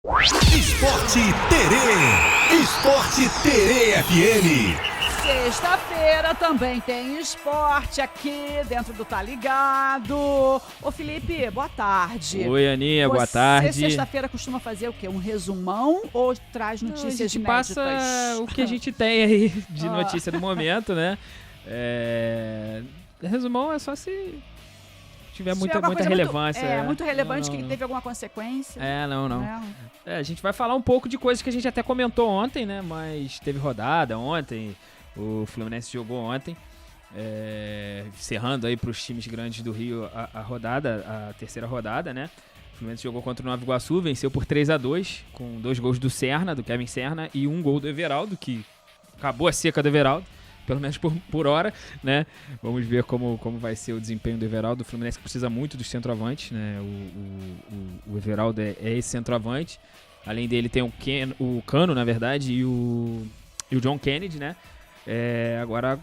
Esporte Terê. Esporte Terê FM. Sexta-feira também tem esporte aqui dentro do Tá Ligado. Ô Felipe, boa tarde. Oi, Aninha, boa tarde. Você sexta-feira costuma fazer o quê? Um resumão ou traz notícias inéditas? inéditas? Passa o que a gente tem aí de notícia do momento, né? Resumão é só se tiver muita relevância. Muito relevante, que teve alguma consequência. Não. A gente vai falar um pouco de coisas que a gente até comentou ontem, né? Mas teve rodada ontem. O Fluminense jogou ontem, encerrando aí para os times grandes do Rio a terceira rodada, né? O Fluminense jogou contra o Nova Iguaçu, venceu por 3-2, com 2 gols do Kevin Serna, e 1 gol do Everaldo, que acabou a seca do Everaldo, pelo menos por hora, né? Vamos ver como vai ser o desempenho do Everaldo. O Fluminense precisa muito dos centroavantes, né? O Everaldo é esse centroavante. Além dele tem o Cano, na verdade, e o John Kennedy, né? Agora,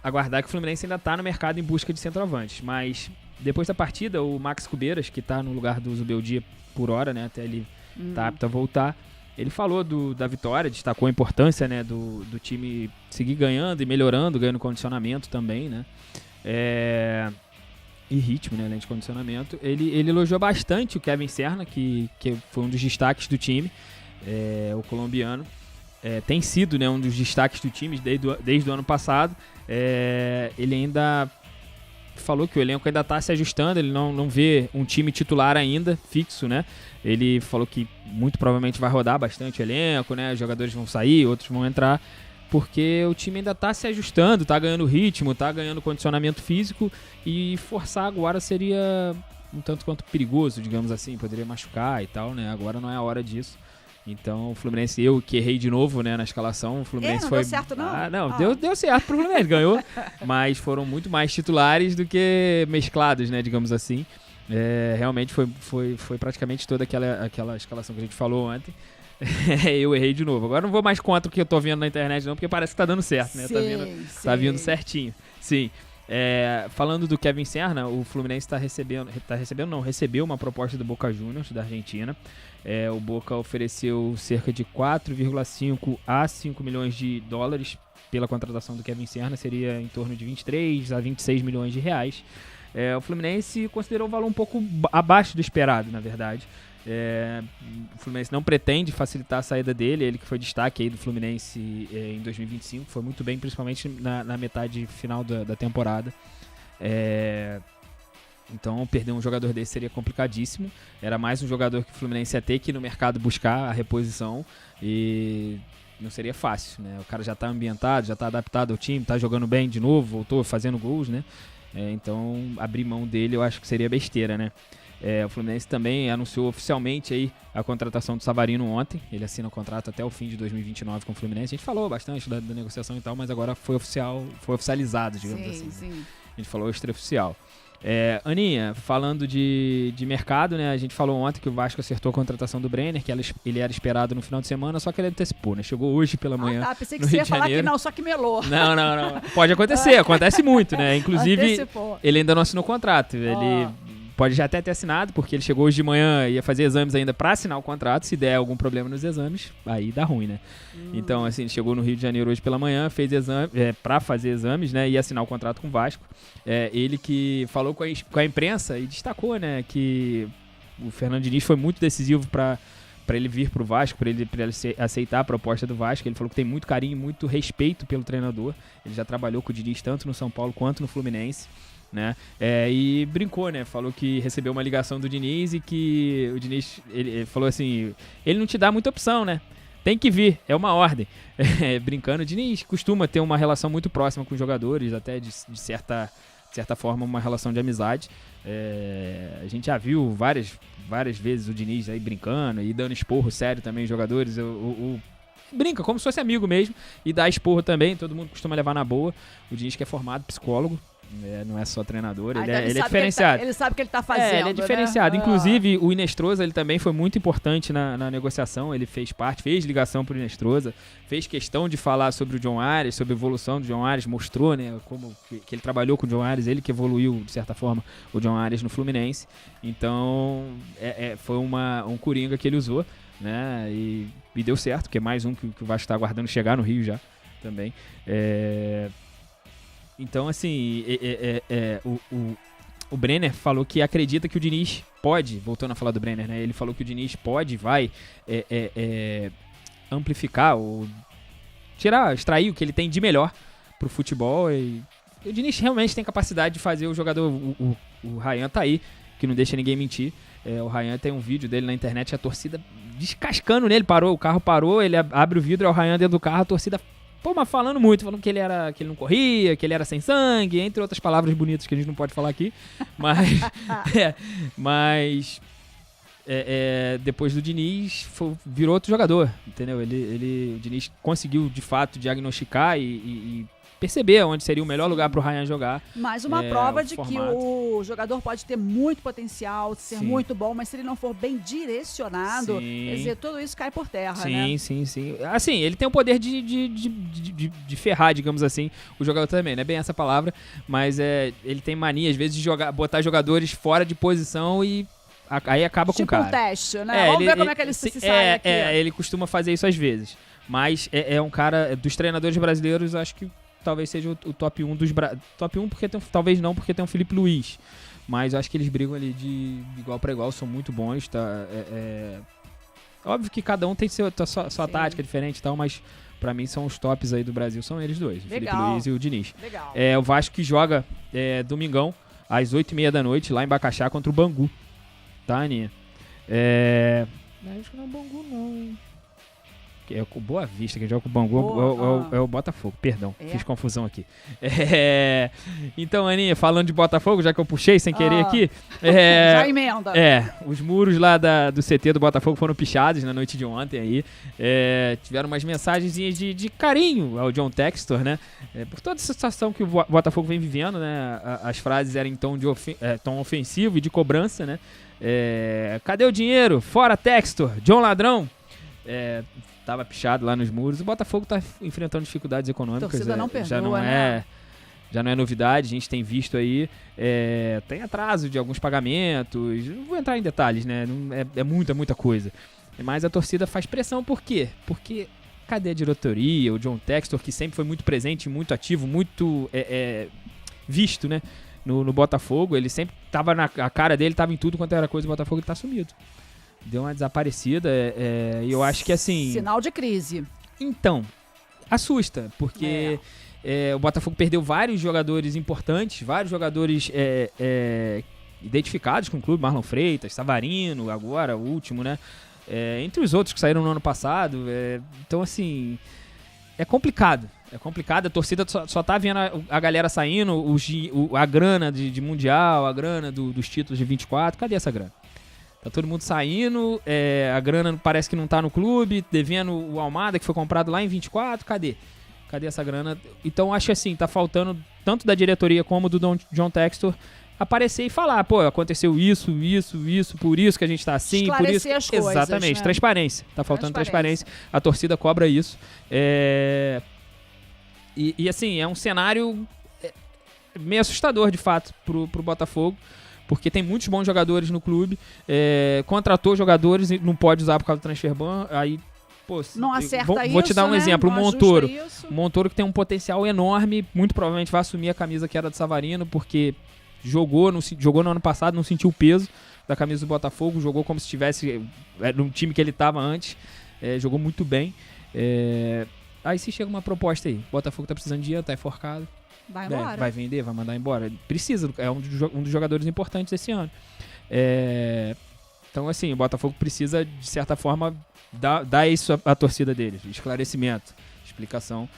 aguardar que o Fluminense ainda está no mercado em busca de centroavantes. Mas, depois da partida, o Max Cubeiras, que está no lugar do Zubeldia por hora, né, até ele tá apto a voltar, ele falou da vitória, destacou a importância, né, do time seguir ganhando e melhorando, ganhando condicionamento também, né, e ritmo, né, além de condicionamento. Ele elogiou bastante o Kevin Serna, que foi um dos destaques do time, o colombiano. Tem sido, né, um dos destaques do time desde o ano passado. Ele ainda falou que o elenco ainda está se ajustando, ele não vê um time titular ainda, fixo, né? Ele falou que muito provavelmente vai rodar bastante o elenco, né? Os jogadores vão sair, outros vão entrar, porque o time ainda está se ajustando, está ganhando ritmo, está ganhando condicionamento físico, e forçar agora seria um tanto quanto perigoso, digamos assim, poderia machucar e tal, né? Agora não é a hora disso. Então, o Fluminense, eu que errei de novo, né, na escalação, o Fluminense não deu certo, não? Deu certo pro Fluminense, ganhou, mas foram muito mais titulares do que mesclados, né, digamos assim. Realmente foi praticamente toda aquela escalação que a gente falou ontem. Eu errei de novo. Agora não vou mais contra o que eu tô vendo na internet, não, porque parece que tá dando certo, né? Tá vindo certinho. Sim. Falando do Kevin Serna, o Fluminense recebeu uma proposta do Boca Juniors, da Argentina. O Boca ofereceu cerca de 4,5 a 5 milhões de dólares pela contratação do Kevin Serna, seria em torno de 23 a 26 milhões de reais. O Fluminense considerou o valor um pouco abaixo do esperado, na verdade. O Fluminense não pretende facilitar a saída dele, ele que foi destaque aí do Fluminense em 2025, foi muito bem, principalmente na metade final da temporada. Então perder um jogador desse seria complicadíssimo, era mais um jogador que o Fluminense ia ter que ir no mercado buscar a reposição, e não seria fácil, né? O cara já está ambientado, já está adaptado ao time, está jogando bem de novo, voltou fazendo gols, né? Então abrir mão dele eu acho que seria besteira, né? O Fluminense também anunciou oficialmente aí a contratação do Savarino ontem. Ele assina o contrato até o fim de 2029 com o Fluminense. A gente falou bastante da negociação e tal, mas agora foi oficializado, digamos assim. Sim. Né? A gente falou extraoficial. Aninha, falando de mercado, né? A gente falou ontem que o Vasco acertou a contratação do Brenner, que ele era esperado no final de semana, só que ele antecipou, né? Chegou hoje pela manhã. Pensei que você ia falar que não, só que melou. Não. Pode acontecer, acontece muito, né? Inclusive, antecipou. Ele ainda não assinou o contrato. Ele pode já até ter assinado, porque ele chegou hoje de manhã, ia fazer exames ainda pra assinar o contrato. Se der algum problema nos exames, aí dá ruim, né? Então, assim, ele chegou no Rio de Janeiro hoje pela manhã, fez exame, pra fazer exames, né? E assinar o contrato com o Vasco. Ele que falou com a imprensa e destacou, né? Que o Fernando Diniz foi muito decisivo pra ele vir pro Vasco, pra ele aceitar a proposta do Vasco. Ele falou que tem muito carinho, muito respeito pelo treinador. Ele já trabalhou com o Diniz tanto no São Paulo quanto no Fluminense, né? E brincou, né? Falou que recebeu uma ligação do Diniz e que o Diniz ele falou assim: ele não te dá muita opção, né? Tem que vir, é uma ordem. Brincando, o Diniz costuma ter uma relação muito próxima com os jogadores, até de certa forma uma relação de amizade. A gente já viu várias vezes o Diniz aí brincando e dando esporro sério também aos jogadores. Brinca como se fosse amigo mesmo e dá esporro também, todo mundo costuma levar na boa. O Diniz que é formado psicólogo, não é só treinador, ele é diferenciado. Ele sabe o que ele tá fazendo. Ele é diferenciado. Né? Inclusive, o Inestrosa, ele também foi muito importante na negociação. Ele fez ligação pro Inestrosa, fez questão de falar sobre o John Ares, sobre a evolução do John Ares, mostrou, né, como que ele trabalhou com o John Ares, ele que evoluiu, de certa forma, o John Ares no Fluminense. Então, foi um coringa que ele usou. né? E deu certo, porque é mais um que o Vasco está aguardando chegar no Rio já também. Então, assim, o Brenner falou que acredita que o Diniz pode, voltando a falar do Brenner, né? Ele falou que o Diniz vai amplificar ou extrair o que ele tem de melhor pro futebol. E o Diniz realmente tem capacidade de fazer o jogador. O Ryan tá aí, que não deixa ninguém mentir. O Ryan tem um vídeo dele na internet, a torcida descascando nele, o carro parou, ele abre o vidro, é o Ryan dentro do carro, a torcida, mas falando que ele não corria, que ele era sem sangue, entre outras palavras bonitas que a gente não pode falar aqui, mas depois do Diniz virou outro jogador, entendeu? O Diniz conseguiu de fato diagnosticar e perceber onde seria o melhor lugar para o Ryan jogar. Mais uma prova de que o jogador pode ter muito potencial, ser muito bom, mas se ele não for bem direcionado, quer dizer, tudo isso cai por terra, né? Sim. Assim, ele tem o poder de ferrar, digamos assim, o jogador também, não é bem essa palavra, mas ele tem mania, às vezes, de botar jogadores fora de posição e aí acaba com o cara. Tipo um teste, né? Vamos ver como é que ele se sai aqui. Ele costuma fazer isso às vezes, mas é um cara, dos treinadores brasileiros, acho que talvez seja o top 1 dos... Top 1 porque talvez não, porque tem o Felipe Luiz. Mas eu acho que eles brigam ali de igual para igual, são muito bons, tá? Óbvio que cada um tem sua tática diferente e tal, mas pra mim são os tops aí do Brasil, são eles dois. Legal. O Felipe Luiz e o Diniz. Legal. O Vasco que joga domingão, às 8h30 da noite, lá em Bacaxá, contra o Bangu. Tá, Aninha? Acho que não é o Bangu, não. É o Boa Vista, que joga com o Bangu é o Botafogo, perdão, fiz confusão aqui. Então, Aninha, falando de Botafogo, já que eu puxei sem querer aqui, já emenda. Os muros lá do CT do Botafogo foram pichados na noite de ontem aí, tiveram umas mensagenzinhas de carinho ao John Textor, né, por toda essa situação que o Botafogo vem vivendo, né, as frases eram em tom ofensivo e de cobrança, né, cadê o dinheiro? Fora Textor, John Ladrão. Tava pichado lá nos muros. O Botafogo tá enfrentando dificuldades econômicas. A torcida não perdoa, já não é novidade, a gente tem visto aí. Tem atraso de alguns pagamentos. Não vou entrar em detalhes, né? É muita coisa. Mas a torcida faz pressão, por quê? Porque cadê a diretoria? O John Textor, que sempre foi muito presente, muito ativo, muito visto, né? No Botafogo. Ele sempre tava a cara dele, tava em tudo quanto era coisa do Botafogo, ele tá sumido. Deu uma desaparecida e eu acho que assim... Sinal de crise. Então, assusta, porque o Botafogo perdeu vários jogadores importantes, vários jogadores identificados com o clube, Marlon Freitas, Savarino, agora o último, né? Entre os outros que saíram no ano passado. Então, assim, é complicado. A torcida só tá vendo a galera saindo, a grana de Mundial, a grana dos títulos de 24, cadê essa grana? Tá todo mundo saindo, a grana parece que não tá no clube, devendo o Almada, que foi comprado lá em 24, cadê? Cadê essa grana? Então acho assim, tá faltando tanto da diretoria como do John Textor aparecer e falar, aconteceu isso, por isso que a gente tá assim, por isso. As coisas, exatamente, né? Transparência. Tá faltando transparência. A torcida cobra isso. E assim, é um cenário meio assustador, de fato, pro Botafogo. Porque tem muitos bons jogadores no clube, contratou jogadores e não pode usar por causa do transfer ban, aí, não acerta isso, vou te dar um exemplo, o Montoro. O Montoro que tem um potencial enorme, muito provavelmente vai assumir a camisa que era do Savarino, porque jogou no ano passado, não sentiu o peso da camisa do Botafogo, jogou como se estivesse no time que ele estava antes, jogou muito bem. Aí se chega uma proposta aí, o Botafogo tá precisando de dinheiro, tá enforcado. Vai embora. Vai vender, vai mandar embora. Precisa, é um dos jogadores importantes esse ano. Então, assim, o Botafogo precisa, de certa forma, dar isso à torcida deles. Esclarecimento, explicação.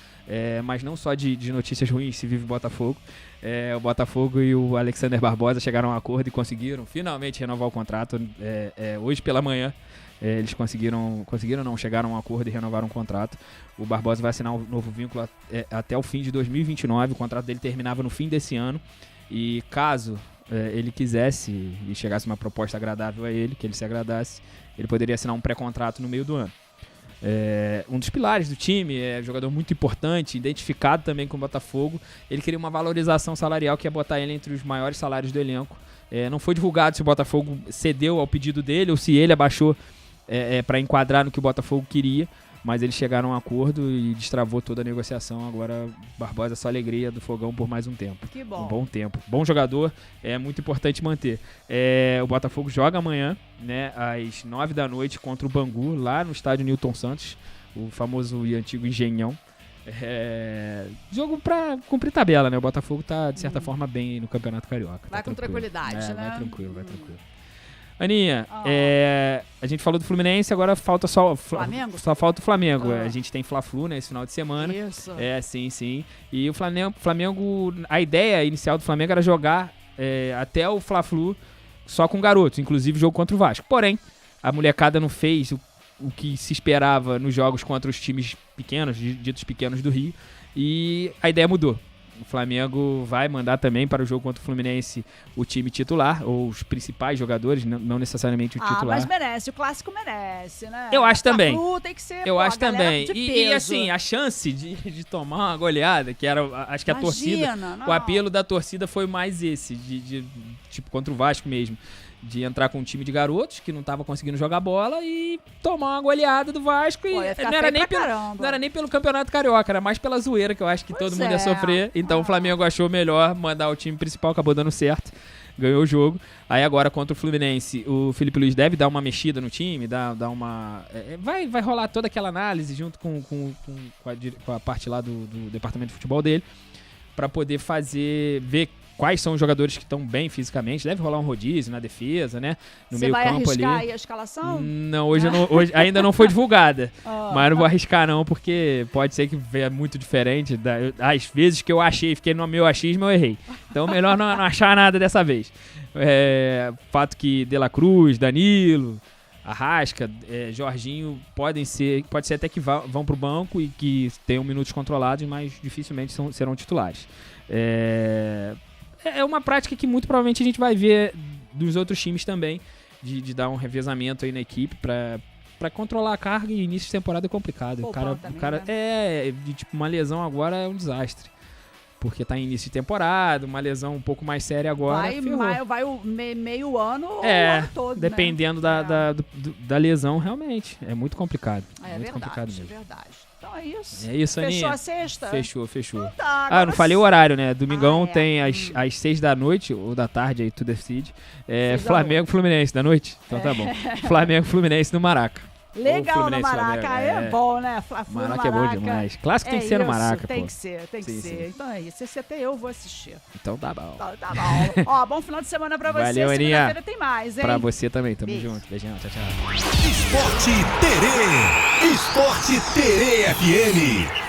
Mas não só de notícias ruins se vive o Botafogo. O Botafogo e o Alexander Barbosa chegaram a um acordo e conseguiram finalmente renovar o contrato. Hoje pela manhã. Eles chegaram a um acordo e renovaram o contrato. O Barbosa vai assinar um novo vínculo até o fim de 2029. O contrato dele terminava no fim desse ano. E caso ele quisesse e chegasse uma proposta agradável a ele, que ele se agradasse, ele poderia assinar um pré-contrato no meio do ano. Um dos pilares do time, jogador muito importante, identificado também com o Botafogo. Ele queria uma valorização salarial que ia botar ele entre os maiores salários do elenco. Não foi divulgado se o Botafogo cedeu ao pedido dele ou se ele abaixou para enquadrar no que o Botafogo queria, mas eles chegaram a um acordo e destravou toda a negociação. Agora, Barbosa, só alegria do Fogão por mais um tempo. Que bom. Um bom tempo. Bom jogador, é muito importante manter. O Botafogo joga amanhã, né, às 9 da noite contra o Bangu, lá no estádio Newton Santos, o famoso e antigo Engenhão. Jogo pra cumprir tabela, né? O Botafogo tá, de certa forma, bem no Campeonato Carioca. Vai com tranquilidade, né? Vai tranquilo. Aninha, a gente falou do Fluminense, agora falta Flamengo? Só falta o Flamengo. A gente tem Fla-Flu, né, esse final de semana. Isso. Sim. E o Flamengo, a ideia inicial do Flamengo era jogar até o Fla-Flu só com garotos, inclusive jogo contra o Vasco. Porém, a molecada não fez o que se esperava nos jogos contra os times pequenos, ditos pequenos do Rio, e a ideia mudou. O Flamengo vai mandar também para o jogo contra o Fluminense o time titular, ou os principais jogadores, não necessariamente o titular. Mas merece, o clássico merece, né? Eu acho também. Tem que ser, eu acho também. E assim, a chance de tomar uma goleada, que era, acho que a torcida, o apelo da torcida foi mais esse, tipo contra o Vasco mesmo, de entrar com um time de garotos que não tava conseguindo jogar bola e tomar uma goleada do Vasco. Não era nem pelo Campeonato Carioca, era mais pela zoeira, que eu acho que todo mundo ia sofrer. Então o Flamengo achou melhor mandar o time principal, acabou dando certo, ganhou o jogo. Aí agora contra o Fluminense, o Felipe Luiz deve dar uma mexida no time, dar uma... Vai rolar toda aquela análise junto com a parte lá do departamento de futebol dele, para poder ver quais são os jogadores que estão bem fisicamente. Deve rolar um rodízio na defesa, né? No meio campo ali. Você vai arriscar aí a escalação? Não, hoje ainda não foi divulgada. Mas não vou arriscar não, porque pode ser que venha muito diferente. Às vezes que eu achei, fiquei no meu achismo, eu errei. Então melhor não achar nada dessa vez. Fato que De La Cruz, Danilo, Arrasca, Jorginho, pode ser até que vão pro banco e que tenham minutos controlados, mas dificilmente serão titulares. É uma prática que muito provavelmente a gente vai ver dos outros times também, de dar um revezamento aí na equipe pra controlar a carga, e início de temporada é complicado. O cara uma lesão agora é um desastre. Porque tá em início de temporada, uma lesão um pouco mais séria agora. Vai o meio ano ou o ano todo, dependendo da lesão, realmente. É muito complicado. Muito complicado mesmo. É verdade. Então é isso. É isso, Aninha. Fechou a sexta? Fechou. Então tá, não falei o horário, né? Domingão tem às 6 da noite, ou da tarde, aí tu decide. Flamengo Fluminense da noite? Então tá bom. Flamengo Fluminense no Maraca. Legal no Maraca, é bom, né? Maraca é bom demais. Clássico tem que ser no Maraca, tem que ser. Então é isso. Esse até eu vou assistir. Então tá bom. Tá bom. Bom final de semana pra você. Valeu, Aninha. Segunda-feira tem mais, hein? Pra você também. Tamo junto. Beijão. Tchau. Esporte Terê FM.